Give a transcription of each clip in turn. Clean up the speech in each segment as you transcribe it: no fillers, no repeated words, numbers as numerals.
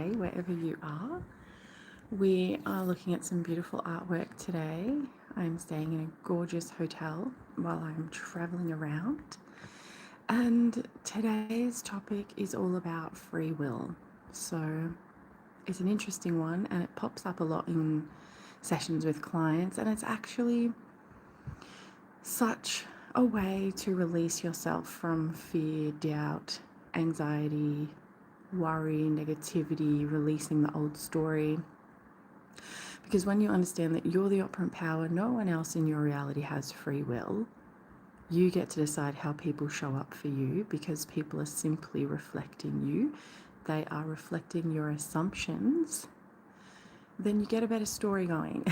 day, wherever you are. We are looking at some beautiful artwork today. I'm staying in a gorgeous hotel while I'm traveling around. And today's topic is all about free will. So it's an interesting one and it pops up a lot in sessions with clients, and it's actually such a way to release yourself from fear, doubt, anxiety, worry, negativity, releasing the old story. Because when you understand that you're the operant power, no one else in your reality has free will, you get to decide how people show up for you, because people are simply reflecting you. They are reflecting your assumptions. Then you get a better story going.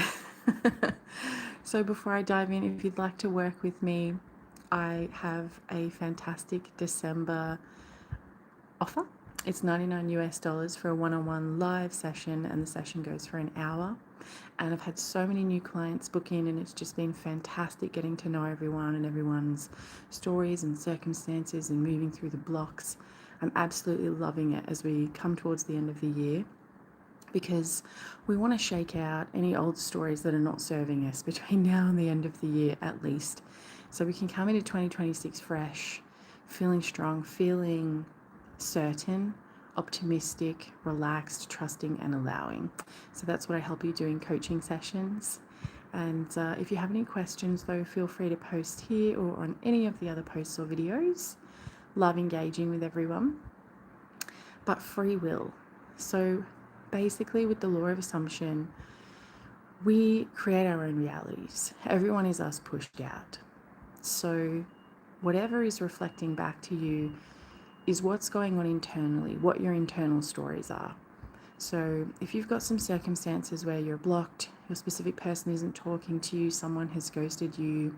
So before I dive in, if you'd like to work with me, I have a fantastic December offer. It's $99 for a one-on-one live session, and the session goes for an hour. And I've had so many new clients book in, and it's just been fantastic getting to know everyone and everyone's stories and circumstances and moving through the blocks. I'm absolutely loving it as we come towards the end of the year, because we want to shake out any old stories that are not serving us between now and the end of the year at least. So we can come into 2026 fresh, feeling strong, feeling certain, optimistic, relaxed, trusting, and allowing. So that's what I help you do in coaching sessions. And if you have any questions, though, feel free to post here or on any of the other posts or videos. Love engaging with everyone. But free will. So basically, with the law of assumption, we create our own realities. Everyone is us pushed out. So whatever is reflecting back to you is what's going on internally, what your internal stories are. So if you've got some circumstances where you're blocked, your specific person isn't talking to you, someone has ghosted you,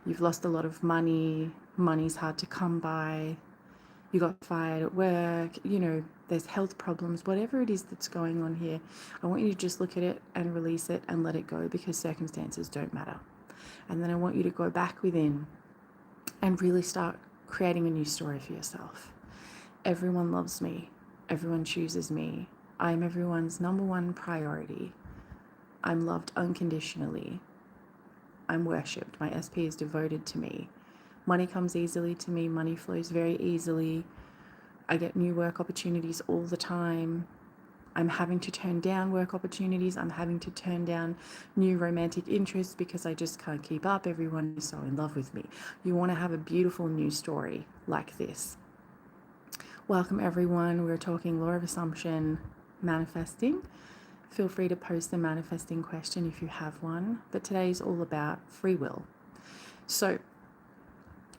you've lost a lot of money, money's hard to come by, you got fired at work, there's health problems, whatever it is that's going on here, I want you to just look at it and release it and let it go, because circumstances don't matter. And then I want you to go back within and really start creating a new story for yourself. Everyone loves me. Everyone chooses me. I am everyone's number one priority. I'm loved unconditionally. I'm worshipped. My SP is devoted to me. Money comes easily to me. Money flows very easily. I get new work opportunities all the time. I'm having to turn down work opportunities. I'm having to turn down new romantic interests because I just can't keep up. Everyone is so in love with me. You want to have a beautiful new story like this. Welcome everyone. We're talking law of assumption, manifesting. Feel free to post the manifesting question if you have one, but today's all about free will. So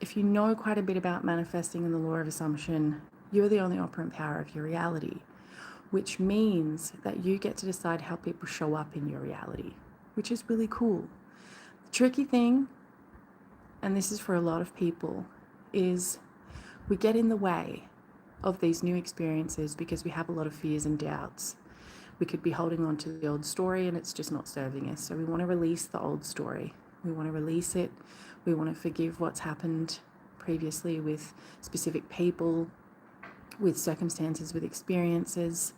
if you know quite a bit about manifesting and the law of assumption, you're the only operant power of your reality, which means that you get to decide how people show up in your reality, which is really cool. The tricky thing, and this is for a lot of people, is we get in the way of these new experiences because we have a lot of fears and doubts. We could be holding on to the old story and it's just not serving us. So we want to release the old story. We want to release it. We want to forgive what's happened previously with specific people, with circumstances, with experiences.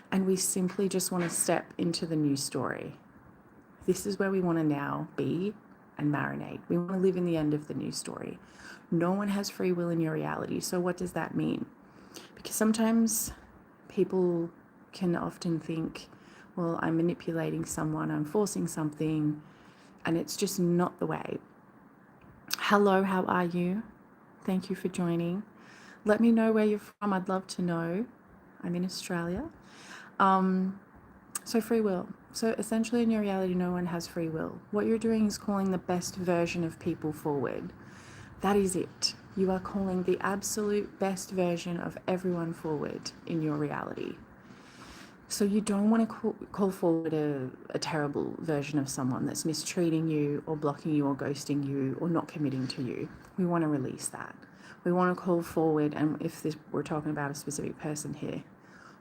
And we simply just want to step into the new story. This is where we want to now be and marinate. We want to live in the end of the new story. No one has free will in your reality. So what does that mean? Because sometimes people can often think, well, I'm manipulating someone, I'm forcing something, and it's just not the way. Hello, how are you? Thank you for joining. Let me know where you're from. I'd love to know. I'm in Australia. So free will. So essentially in your reality, no one has free will. What you're doing is calling the best version of people forward. That is it. You are calling the absolute best version of everyone forward in your reality. So you don't want to call forward a terrible version of someone that's mistreating you or blocking you or ghosting you or not committing to you. We want to release that. We want to call forward, and if we're talking about a specific person here,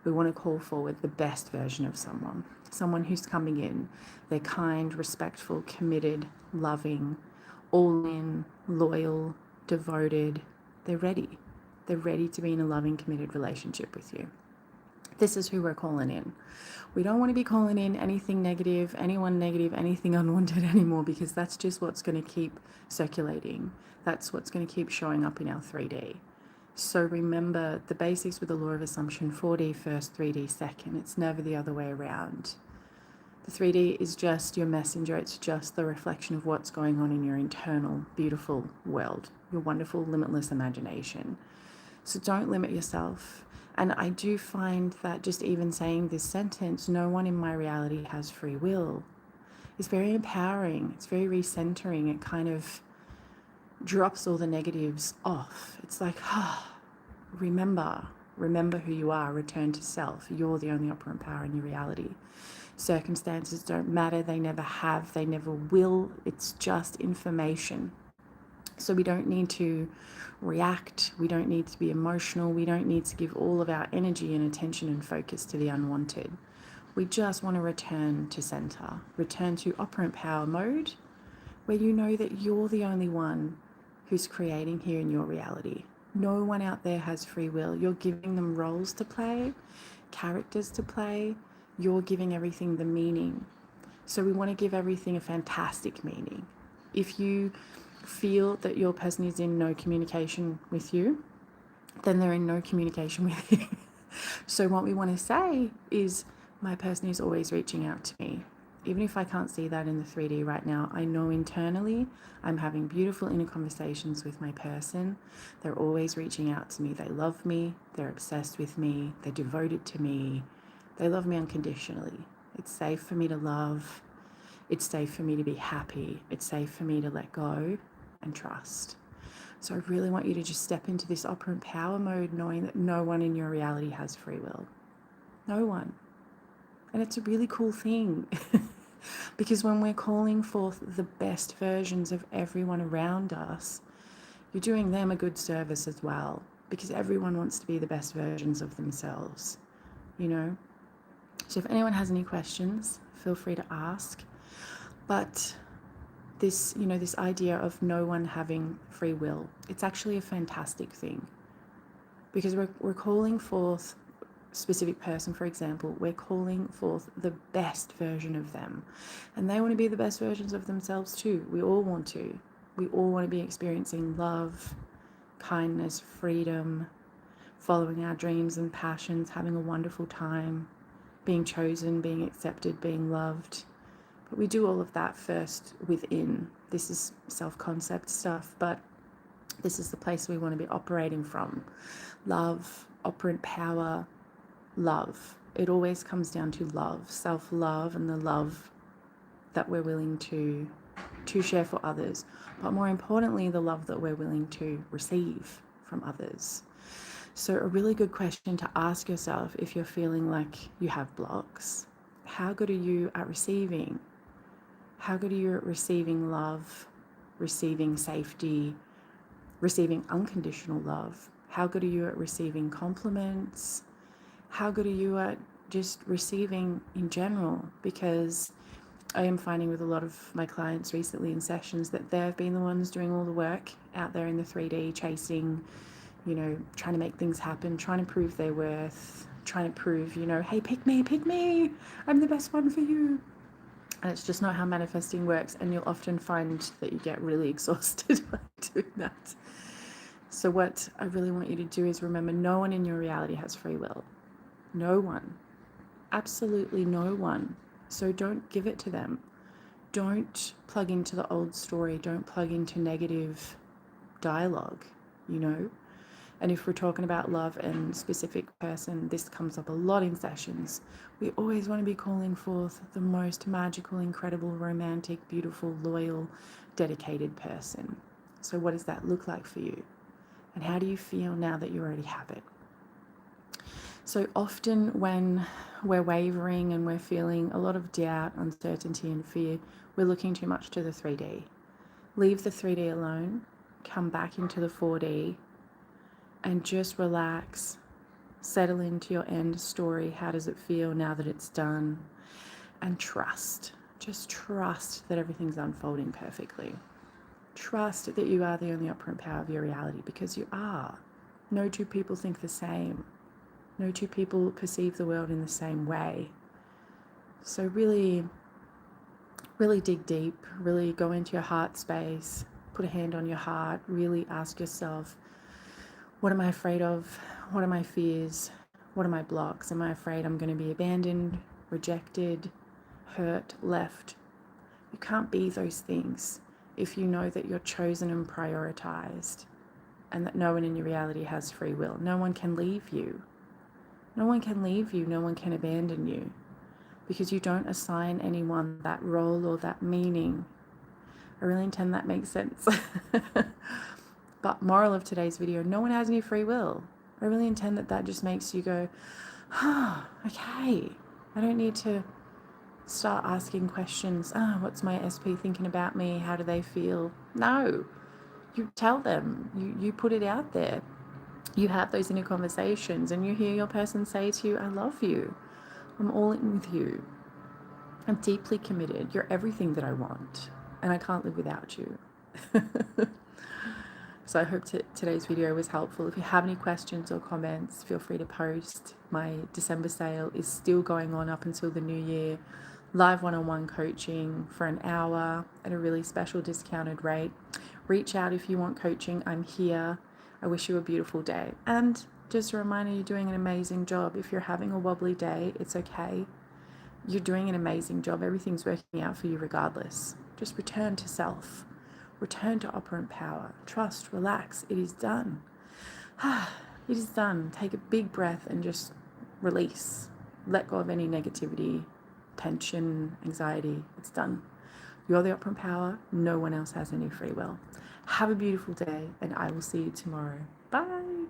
we want to call forward the best version of someone who's coming in. They're kind, respectful, committed, loving, all in, loyal, devoted. They're ready. They're ready to be in a loving, committed relationship with you. This is who we're calling in. We don't want to be calling in anything negative, anyone negative, anything unwanted anymore, because that's just what's going to keep circulating. That's what's going to keep showing up in our 3D. So remember the basics with the law of assumption: 4D first, 3D second. It's never the other way around. The 3D is just your messenger. It's just the reflection of what's going on in your internal, beautiful world, your wonderful, limitless imagination. So don't limit yourself. And I do find that just even saying this sentence, no one in my reality has free will, is very empowering. It's very recentering. It kind of drops all the negatives off. It's like, remember who you are, return to self. You're the only operant power in your reality. Circumstances don't matter. They never have. They never will. It's just information. So we don't need to react. We don't need to be emotional. We don't need to give all of our energy and attention and focus to the unwanted. We just want to return to center, return to operant power mode, where you know that you're the only one who's creating here in your reality. No one out there has free will. You're giving them roles to play, characters to play. You're giving everything the meaning. So we want to give everything a fantastic meaning. If you feel that your person is in no communication with you, then they're in no communication with you. So what we want to say is, my person is always reaching out to me. Even if I can't see that in the 3D right now, I know internally I'm having beautiful inner conversations with my person. They're always reaching out to me. They love me. They're obsessed with me. They're devoted to me. They love me unconditionally. It's safe for me to love. It's safe for me to be happy. It's safe for me to let go and trust. So I really want you to just step into this operant power mode, knowing that no one in your reality has free will. No one. And it's a really cool thing. Because when we're calling forth the best versions of everyone around us, you're doing them a good service as well. Because everyone wants to be the best versions of themselves, you know? So if anyone has any questions, feel free to ask. But this, this idea of no one having free will, it's actually a fantastic thing. Because we're calling forth specific person, for example, we're calling forth the best version of them, and they want to be the best versions of themselves too. We all want to. We all want to be experiencing love, kindness, freedom, following our dreams and passions, having a wonderful time, being chosen, being accepted, being loved. But we do all of that first within. This is self-concept stuff, but this is the place we want to be operating from. Love, operant power, love. It always comes down to love, self-love, and the love that we're willing to share for others. But more importantly, the love that we're willing to receive from others. So a really good question to ask yourself if you're feeling like you have blocks: how good are you at receiving? How good are you at receiving love, receiving safety, receiving unconditional love? How good are you at receiving compliments? How good are you at just receiving in general? Because I am finding with a lot of my clients recently in sessions that they've been the ones doing all the work out there in the 3D, chasing, trying to make things happen, trying to prove their worth, trying to prove, hey, pick me, I'm the best one for you. And it's just not how manifesting works. And you'll often find that you get really exhausted by doing that. So what I really want you to do is remember, no one in your reality has free will. No one. Absolutely no one. So don't give it to them. Don't plug into the old story. Don't plug into negative dialogue, And if we're talking about love and specific person, this comes up a lot in sessions. We always want to be calling forth the most magical, incredible, romantic, beautiful, loyal, dedicated person. So what does that look like for you? And how do you feel now that you already have it? So often when we're wavering and we're feeling a lot of doubt, uncertainty, and fear, we're looking too much to the 3D. Leave the 3D alone, come back into the 4D, and just relax, settle into your end story. How does it feel now that it's done? And trust. Just trust that everything's unfolding perfectly. Trust that you are the only operant power of your reality, because you are. No two people think the same. No two people perceive the world in the same way. So really, really dig deep, really go into your heart space, put a hand on your heart, really ask yourself, what am I afraid of? What are my fears? What are my blocks? Am I afraid I'm going to be abandoned, rejected, hurt, left? You can't be those things if you know that you're chosen and prioritized and that no one in your reality has free will. No one can leave you. No one can leave you. No one can abandon you because you don't assign anyone that role or that meaning. I really intend that makes sense. But moral of today's video, no one has any free will. I really intend that just makes you go, okay. I don't need to start asking questions. What's my SP thinking about me? How do they feel? No, you tell them. You put it out there. You have those inner conversations and you hear your person say to you, I love you. I'm all in with you. I'm deeply committed. You're everything that I want and I can't live without you. So I hope today's video was helpful. If you have any questions or comments, feel free to post. My December sale is still going on up until the new year. Live one-on-one coaching for an hour at a really special discounted rate. Reach out if you want coaching. I'm here. I wish you a beautiful day. And just a reminder, you're doing an amazing job. If you're having a wobbly day, it's okay. You're doing an amazing job. Everything's working out for you regardless. Just return to self. Return to operant power. Trust, relax. It is done. It is done. Take a big breath and just release. Let go of any negativity, tension, anxiety. It's done. You're the operant power. No one else has any free will. Have a beautiful day, and I will see you tomorrow. Bye.